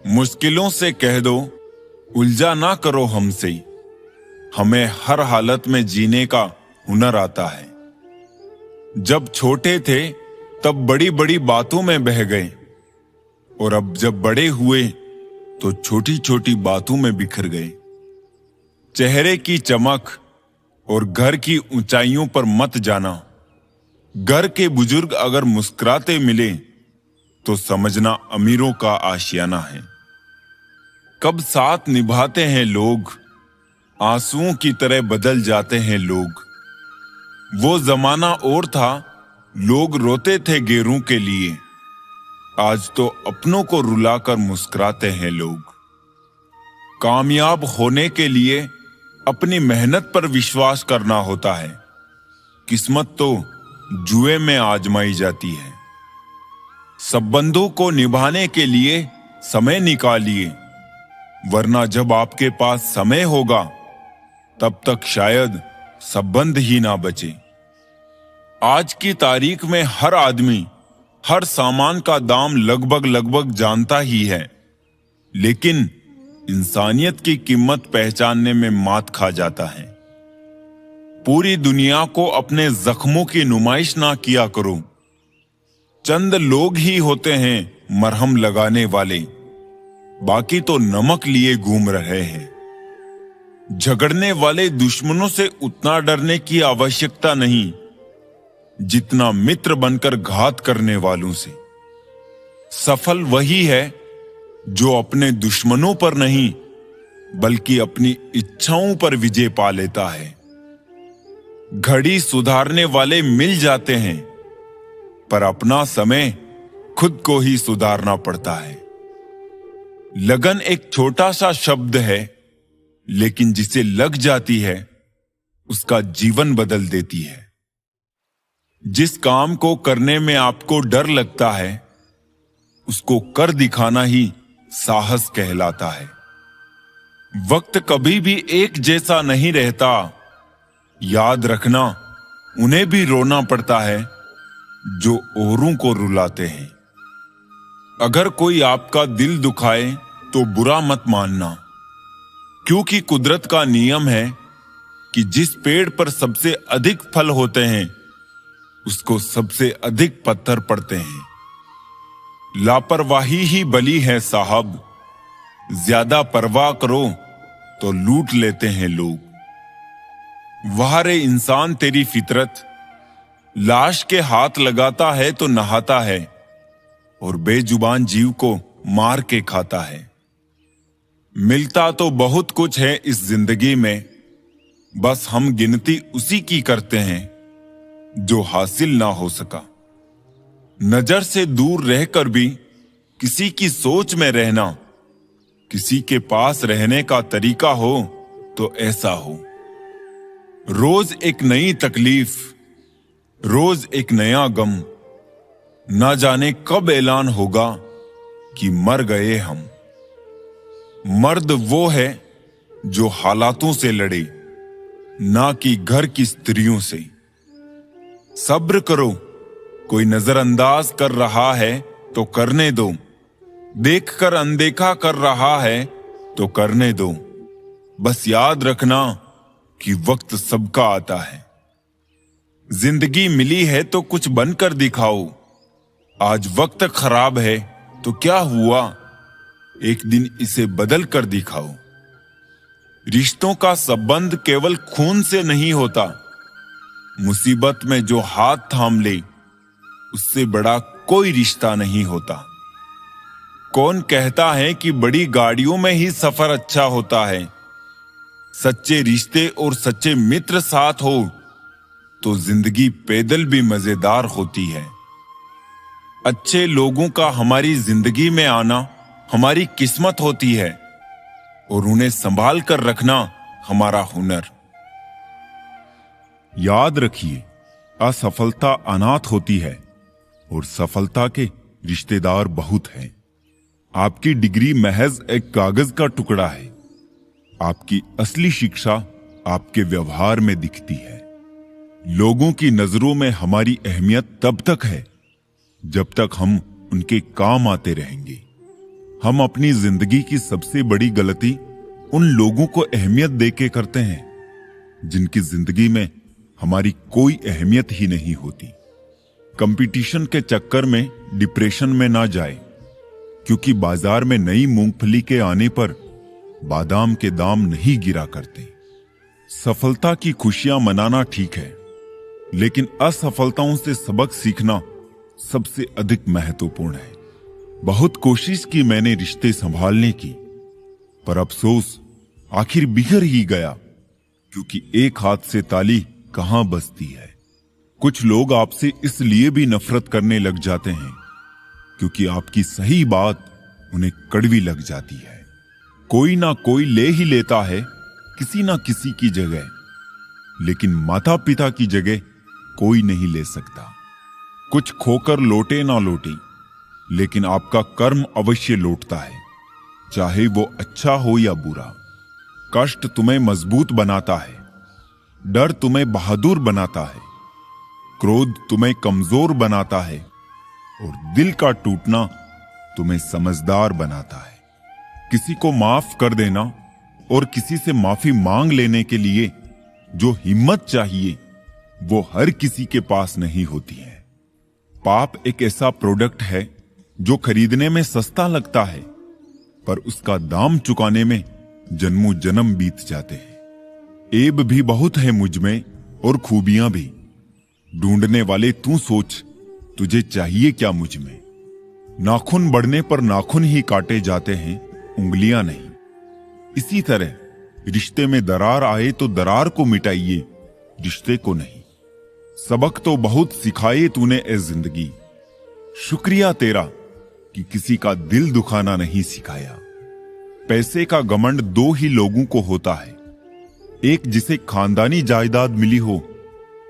मुश्किलों से कह दो उलझा ना करो हमसे, हमें हर हालत में जीने का हुनर आता है। जब छोटे थे तब बड़ी बड़ी बातों में बह गए, और अब जब बड़े हुए तो छोटी छोटी बातों में बिखर गए। चेहरे की चमक और घर की ऊंचाइयों पर मत जाना। घर के बुजुर्ग अगर मुस्कुराते मिले तो समझना अमीरों का आशियाना है। कब साथ निभाते हैं लोग, आंसुओं की तरह बदल जाते हैं लोग। वो जमाना और था, लोग रोते थे गैरों के लिए, आज तो अपनों को रुलाकर मुस्कुराते हैं लोग। कामयाब होने के लिए अपनी मेहनत पर विश्वास करना होता है, किस्मत तो जुए में आजमाई जाती है। संबंधों को निभाने के लिए समय निकालिए, वरना जब आपके पास समय होगा तब तक शायद संबंध ही ना बचे। आज की तारीख में हर आदमी हर सामान का दाम लगभग जानता ही है, लेकिन इंसानियत की कीमत पहचानने में मात खा जाता है। पूरी दुनिया को अपने जख्मों की नुमाइश ना किया करो। चंद लोग ही होते हैं मरहम लगाने वाले, बाकी तो नमक लिए घूम रहे हैं। झगड़ने वाले दुश्मनों से उतना डरने की आवश्यकता नहीं जितना मित्र बनकर घात करने वालों से। सफल वही है जो अपने दुश्मनों पर नहीं बल्कि अपनी इच्छाओं पर विजय पा लेता है। घड़ी सुधारने वाले मिल जाते हैं, पर अपना समय खुद को ही सुधारना पड़ता है। लगन एक छोटा सा शब्द है, लेकिन जिसे लग जाती है उसका जीवन बदल देती है। जिस काम को करने में आपको डर लगता है उसको कर दिखाना ही साहस कहलाता है। वक्त कभी भी एक जैसा नहीं रहता, याद रखना उन्हें भी रोना पड़ता है जो औरों को रुलाते हैं। अगर कोई आपका दिल दुखाए तो बुरा मत मानना, क्योंकि कुदरत का नियम है कि जिस पेड़ पर सबसे अधिक फल होते हैं उसको सबसे अधिक पत्थर पड़ते हैं। लापरवाही ही बली है साहब, ज्यादा परवाह करो तो लूट लेते हैं लोग। वाह रे इंसान तेरी फितरत, लाश के हाथ लगाता है तो नहाता है और बेजुबान जीव को मार के खाता है। मिलता तो बहुत कुछ है इस जिंदगी में, बस हम गिनती उसी की करते हैं जो हासिल ना हो सका। नजर से दूर रहकर भी किसी की सोच में रहना, किसी के पास रहने का तरीका हो तो ऐसा हो। रोज एक नई तकलीफ, रोज एक नया गम, ना जाने कब ऐलान होगा कि मर गए हम। मर्द वो है जो हालातों से लड़े, ना कि घर की स्त्रियों से। सब्र करो, कोई नजरअंदाज कर रहा है तो करने दो, देखकर अनदेखा कर रहा है तो करने दो। बस याद रखना कि वक्त सबका आता है। जिंदगी मिली है तो कुछ बनकर दिखाओ। आज वक्त खराब है तो क्या हुआ, एक दिन इसे बदल कर दिखाओ। रिश्तों का संबंध केवल खून से नहीं होता, मुसीबत में जो हाथ थाम ले उससे बड़ा कोई रिश्ता नहीं होता। कौन कहता है कि बड़ी गाड़ियों में ही सफर अच्छा होता है। सच्चे रिश्ते और सच्चे मित्र साथ हो तो जिंदगी पैदल भी मजेदार होती है। अच्छे लोगों का हमारी जिंदगी में आना हमारी किस्मत होती है और उन्हें संभाल कर रखना हमारा हुनर। याद रखिए, असफलता अनाथ होती है और सफलता के रिश्तेदार बहुत हैं। आपकी डिग्री महज एक कागज का टुकड़ा है। आपकी असली शिक्षा आपके व्यवहार में दिखती है। लोगों की नजरों में हमारी अहमियत तब तक है जब तक हम उनके काम आते रहेंगे। हम अपनी जिंदगी की सबसे बड़ी गलती उन लोगों को अहमियत देके करते हैं जिनकी जिंदगी में हमारी कोई अहमियत ही नहीं होती। कंपटीशन के चक्कर में डिप्रेशन में ना जाए, क्योंकि बाजार में नई मूंगफली के आने पर बादाम के दाम नहीं गिरा करते। सफलता की खुशियां मनाना ठीक है, लेकिन असफलताओं से सबक सीखना सबसे अधिक महत्वपूर्ण है। बहुत कोशिश की मैंने रिश्ते संभालने की, पर अफसोस आखिर बिखर ही गया, क्योंकि एक हाथ से ताली कहां बजती है। कुछ लोग आपसे इसलिए भी नफरत करने लग जाते हैं क्योंकि आपकी सही बात उन्हें कड़वी लग जाती है। कोई ना कोई ले ही लेता है किसी ना किसी की जगह, लेकिन माता पिता की जगह कोई नहीं ले सकता। कुछ खोकर लौटे ना लौटे, लेकिन आपका कर्म अवश्य लौटता है, चाहे वो अच्छा हो या बुरा। कष्ट तुम्हें मजबूत बनाता है, डर तुम्हें बहादुर बनाता है, क्रोध तुम्हें कमजोर बनाता है और दिल का टूटना तुम्हें समझदार बनाता है। किसी को माफ कर देना और किसी से माफी मांग लेने के लिए जो हिम्मत चाहिए वो हर किसी के पास नहीं होती है। पाप एक ऐसा प्रोडक्ट है जो खरीदने में सस्ता लगता है, पर उसका दाम चुकाने में जन्मों जन्म बीत जाते हैं। ऐब भी बहुत है मुझ में और खूबियां भी, ढूंढने वाले तू सोच तुझे चाहिए क्या मुझ में। नाखून बढ़ने पर नाखून ही काटे जाते हैं, उंगलियां नहीं। इसी तरह रिश्ते में दरार आए तो दरार को मिटाइए, रिश्ते को नहीं। सबक तो बहुत सिखाए तूने ए जिंदगी, शुक्रिया तेरा कि किसी का दिल दुखाना नहीं सिखाया। पैसे का घमंड दो ही लोगों को होता है, एक जिसे खानदानी जायदाद मिली हो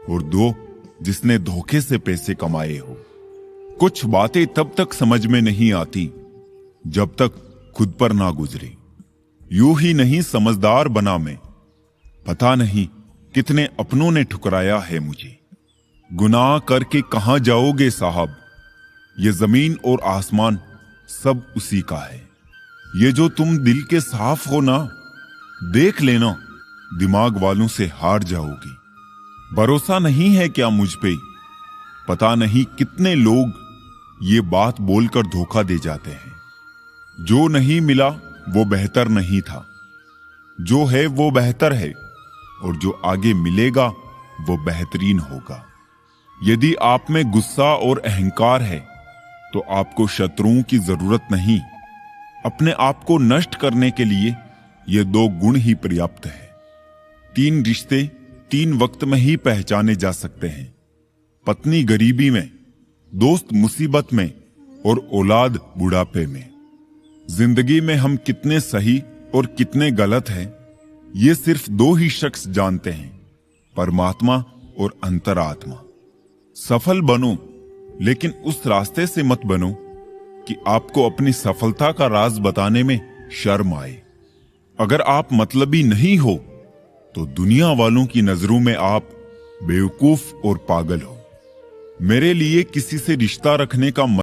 और दो जिसने धोखे से पैसे कमाए हो। कुछ बातें तब तक समझ में नहीं आती जब तक खुद पर ना गुजरे। यूं ही नहीं समझदार बना मैं, पता नहीं कितने अपनों ने ठुकराया है मुझे। गुनाह करके कहां जाओगे साहब, ये जमीन और आसमान सब उसी का है। ये जो तुम दिल के साफ हो ना, देख लेना दिमाग वालों से हार जाओगी। भरोसा नहीं है क्या मुझ पे? पता नहीं कितने लोग ये बात बोलकर धोखा दे जाते हैं। जो नहीं मिला वो बेहतर नहीं था, जो है वो बेहतर है और जो आगे मिलेगा वो बेहतरीन होगा। यदि आप में गुस्सा और अहंकार है तो आपको शत्रुओं की जरूरत नहीं, अपने आप को नष्ट करने के लिए ये दो गुण ही पर्याप्त है। 3 रिश्ते 3 वक्त में ही पहचाने जा सकते हैं, पत्नी गरीबी में, दोस्त मुसीबत में और औलाद बुढ़ापे में। जिंदगी में हम कितने सही और कितने गलत हैं, ये सिर्फ 2 ही शख्स जानते हैं, परमात्मा और अंतरात्मा। सफल बनो, लेकिन उस रास्ते से मत बनो कि आपको अपनी सफलता का राज बताने में शर्म आए। अगर आप मतलबी नहीं हो तो दुनिया वालों की नजरों में आप बेवकूफ और पागल हो। मेरे लिए किसी से रिश्ता रखने का